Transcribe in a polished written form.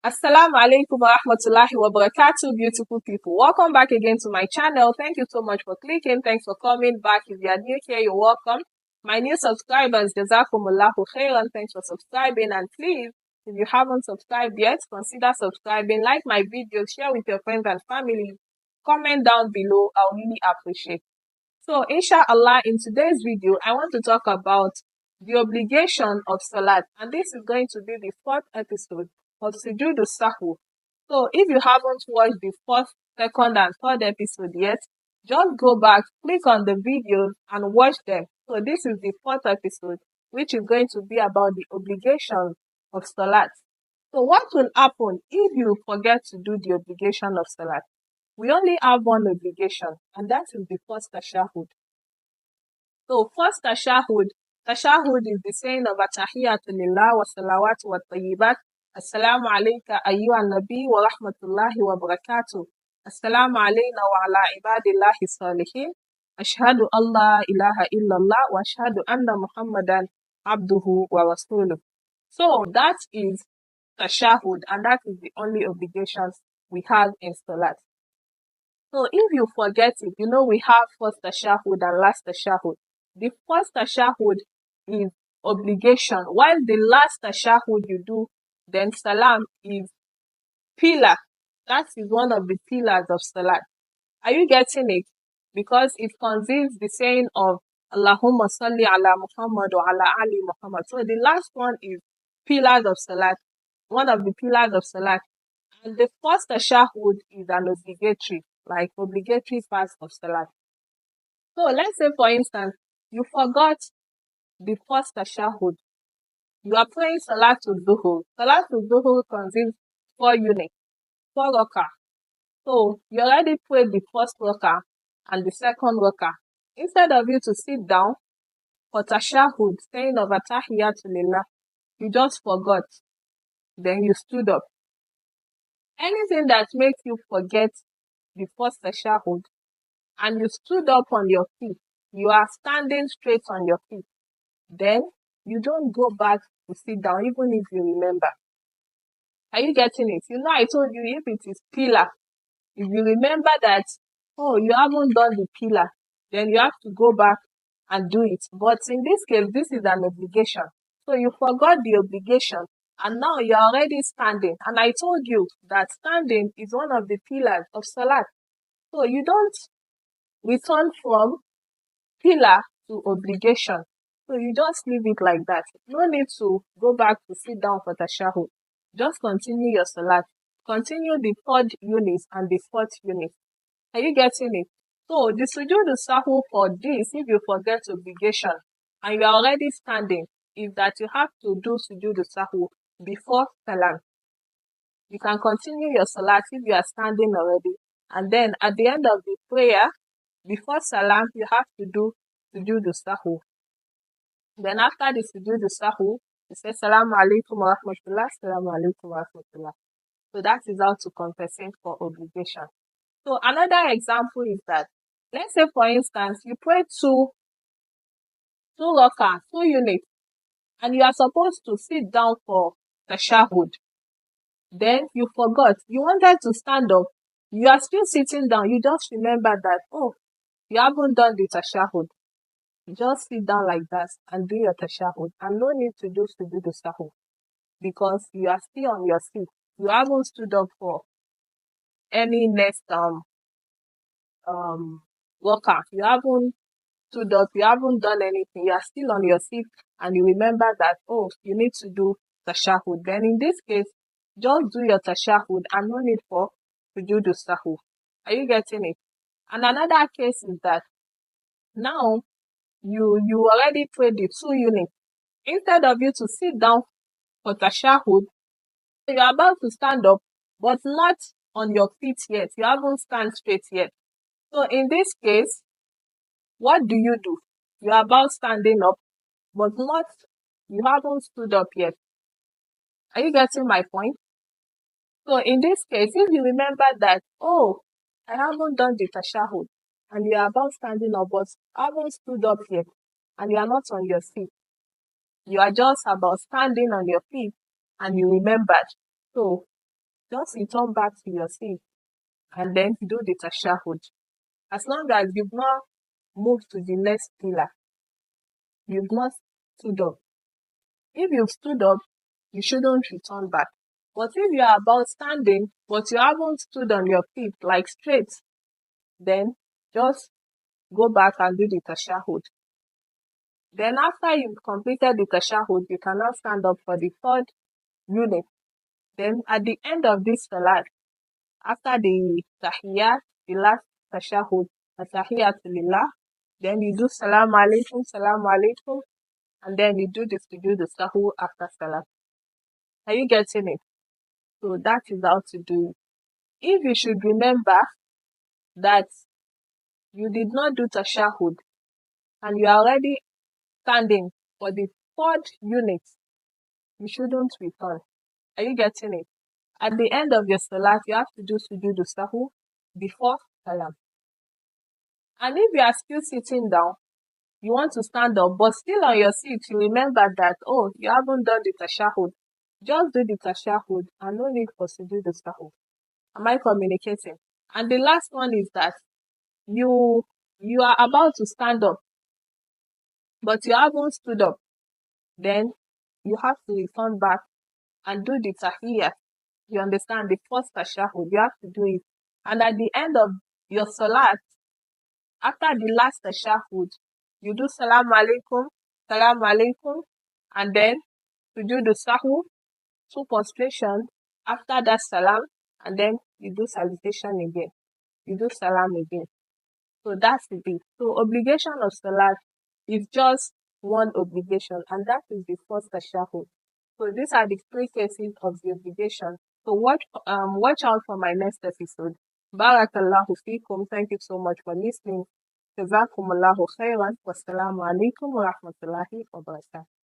Assalamu alaikum wa rahmatullahi wa barakatuh, beautiful people. Welcome back again to my channel. Thank you so much for clicking. Thanks for coming back. If you are new here, you're welcome. My new subscribers, jazakumullahu khairan. Thanks for subscribing. And please, if you haven't subscribed yet, consider subscribing. Like my videos, share with your friends and family. Comment down below. I'll really appreciate. So, inshallah, in today's video, I want to talk about the obligation of Salat. And this is going to be the fourth episode of SUJUD-SAHW. So, if you haven't watched the first, second, and third episode yet, just go back, click on the videos, and watch them. So, this is the fourth episode, which is going to be about the obligation of Salat. So, what will happen if you forget to do the obligation of Salat? We only have one obligation, and that is the first tashahhud. So, first tashahhud is the saying of Attahiyat lillah wa salawatu wa tayyibat. Assalamu alayka ayyuhan nabi wa rahmatullahi wa barakatuh. Assalamu alayna wa ala ibadillahi salihin. Ashhadu Allah ilaha illallah wa ashhadu anna Muhammadan abduhu wa rasuluh. So, that is tashahhud, and that is the only obligations we have in Salat. So if you forget it, we have first tashahhud and last tashahhud. The first tashahhud is obligation, while the last tashahhud you do, then salam is pillar. That is one of the pillars of salat. Are you getting it? Because it contains the saying of Allahumma salli ala Muhammad wa ala ali Muhammad. So the last one is pillars of salat, one of the pillars of salat. And the first tashahhud is an obligatory part of salat. So let's say, for instance, you forgot the first tashahhud. You are praying Salatul-Zuhur. Salatul-Zuhur contains 4 units, 4 rakah. So you already prayed the first rakah and the second rakah. Instead of you to sit down for tashahhud, saying of Attahiyat lillah, you just forgot. Then you stood up. Anything that makes you forget the first tashahhud and you stood up on your feet, you are standing straight on your feet, then you don't go back to sit down even if you remember. Are you getting it? I told you, if it is pillar, if you remember that, you haven't done the pillar, then you have to go back and do it. But in this case, this is an obligation. So you forgot the obligation and now you're already standing. And I told you that standing is one of the pillars of Salat. So you don't return from pillar to obligation. So you just leave it like that. No need to go back to sit down for tashahhud. Just continue your salat. Continue the third unit and the fourth unit. Are you getting it? So the SUJUD-SAHW for this, if you forget obligation and you are already standing, is that you have to do SUJUD-SAHW before salam. You can continue your salat if you are standing already. And then at the end of the prayer, before salam, you have to do SUJUD-SAHW. Then after the SUJUD-SAHW, you say Assalamu alaikum wa rahmatullah, Assalamu alaikum wa rahmatullah. So that is how to compensate for obligation. So another example is that, let's say for instance, you pray two rakah, 2 units, and you are supposed to sit down for tashahhud. Then you forgot. You wanted to stand up. You are still sitting down. You just remember that, you haven't done the tashahhud. Just sit down like that and do your tashahhud. And no need to do SUJUD-SAHW because you are still on your seat. You haven't stood up for any next rakah. You haven't stood up. You haven't done anything. You are still on your seat and you remember that, you need to do tashahhud. Then in this case, just do your tashahhud and no need for SUJUD-SAHW. Are you getting it? And another case is that now you already prayed the 2 units. Instead of you to sit down for tashahhud, you are about to stand up, but not on your feet yet. You haven't stand straight yet. So in this case, what do? You are about standing up, but you haven't stood up yet. Are you getting my point? So in this case, if you remember that, I haven't done the tashahhud, and you are about standing up, but haven't stood up yet, and you are not on your feet. You are just about standing on your feet, and you remembered. So just return back to your seat and then do the tashahhud. As long as you've not moved to the next pillar, you've not stood up. If you've stood up, you shouldn't return back. But if you are about standing, but you haven't stood on your feet like straight, then just go back and do the tashahhud. Then after you've completed the tashahhud, you can now stand up for the third unit. Then at the end of this salat, after the tahiyat, the last tashahhud, Attahiyat lillah, then you do salam alaikum, and then you do the SUJUD-SAHW after salat. Are you getting it? So that is how to do it. If you should remember that you did not do tashahhud and you are already standing for the third unit, you shouldn't return. Are you getting it? At the end of your salat, you have to do SUJUD-SAHW before salam. And if you are still sitting down, you want to stand up, but still on your seat, you remember that, oh, you haven't done the tashahhud. Just do the tashahhud and no need for SUJUD-SAHW. Am I communicating? And the last one is that you are about to stand up, but you haven't stood up. Then you have to return back and do the tahiyyat. You understand? The first tashahhud, you have to do it. And at the end of your salat, after the last tashahhud, you do salam alaikum, and then SUJUD-SAHW, 2 prostration after that salam, and then you do salutation again. You do salam again. So that's it. So obligation of salat is just one obligation, and that is the first tashahhud. So these are the 3 cases of the obligation. So watch out for my next episode. Barakallahu feekum. Thank you so much for listening. Jazakumullahu khairan. Wassalamu alaikum wa rahmatullahi wa barakatuh.